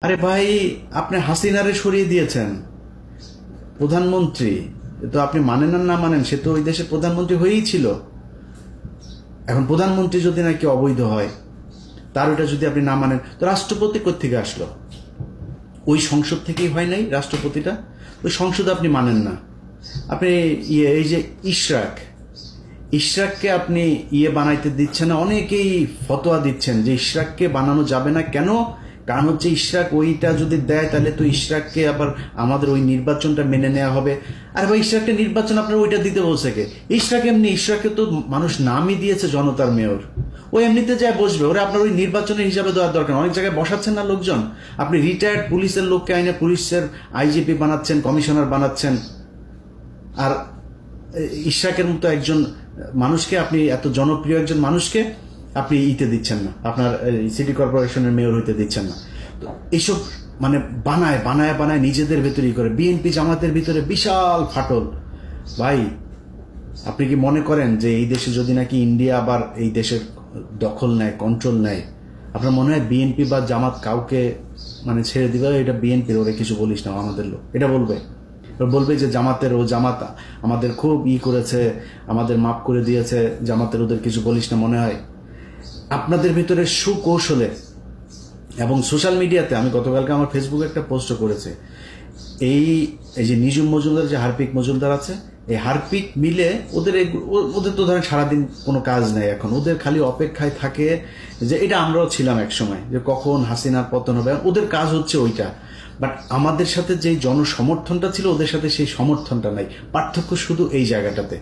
আরে ভাই, আপনি হাসিনারে সরিয়ে দিয়েছেন প্রধানমন্ত্রী। তো আপনি মানেন আর না মানেন, সে তো ওই দেশের প্রধানমন্ত্রী হয়েই ছিল। এখন প্রধানমন্ত্রী যদি নাকি অবৈধ হয়, তার ওটা যদি আপনি না মানেন, তো রাষ্ট্রপতি কোত্থেকে আসলো? ওই সংসদ থেকেই হয় নাই রাষ্ট্রপতিটা? ওই সংসদ আপনি মানেন না। আপনি এই যে ইশরাককে আপনি বানাইতে দিচ্ছেন না। অনেকেই ফতোয়া দিচ্ছেন যে ইশরাককে বানানো যাবে না। কেন? কারণ হচ্ছে ইশরাক ওইটা যদি দেয় তাহলে তো ইশরাককে আবার আমাদের ওই নির্বাচনটা মেনে নেওয়া হবে। আর ভাই, ইশরাককে নির্বাচন আপনার ওইটা দিতে বলছে কে? ইশরাককে তো মানুষ নামই দিয়েছে জনতার মেয়র। ও এমনিতে যায় বসবে, ওরা আপনার ওই নির্বাচনের হিসাবে দেওয়ার দরকার। অনেক জায়গায় বসাচ্ছেন না লোকজন। আপনি রিটায়ার্ড পুলিশের লোককে আইনে পুলিশের আইজিপি বানাচ্ছেন, কমিশনার বানাচ্ছেন। আর ইশরাকের মতো একজন মানুষকে, আপনি এত জনপ্রিয় একজন মানুষকে আপনি দিচ্ছেন না, আপনার সিটি কর্পোরেশনের মেয়র হইতে দিচ্ছেন না। তো এইসব মানে বানায় নিজেদের ভেতরেই করে। বিএনপি জামাতের ভিতরে বিশাল ফাটল। ভাই, আপনি কি মনে করেন যে এই দেশে যদি নাকি ইন্ডিয়া আবার এই দেশের দখল নেয়, কন্ট্রোল নেয়, আপনার মনে হয় বিএনপি বা জামাত কাউকে মানে ছেড়ে দিবে? এটা বিএনপির, ওরা কিছু বলিস না আমাদের লোক, এটা বলবে যে জামাত আমাদের খুব করেছে, আমাদের মাফ করে দিয়েছে, জামাতের ওদের কিছু বলিস না। মনে হয় আপনাদের ভিতরে সুকৌশলে এবং সোশ্যাল মিডিয়াতে, আমি গতকালকে আমার ফেসবুকে একটা পোস্ট করেছে, এই যে নিজুম মজুমদার, যে হারপিক মজুমদার আছে, এই হারপিক মিলে ওদের তো ধরেন সারাদিন কোনো কাজ নেই। এখন ওদের খালি অপেক্ষায় থাকে যে, এটা আমরাও ছিলাম এক সময়, যে কখন হাসিনার পতন হবে। ওদের কাজ হচ্ছে ওইটা। বাট আমাদের সাথে যে জনসমর্থনটা ছিল, ওদের সাথে সেই সমর্থনটা নাই। পার্থক্য শুধু এই জায়গাটাতে।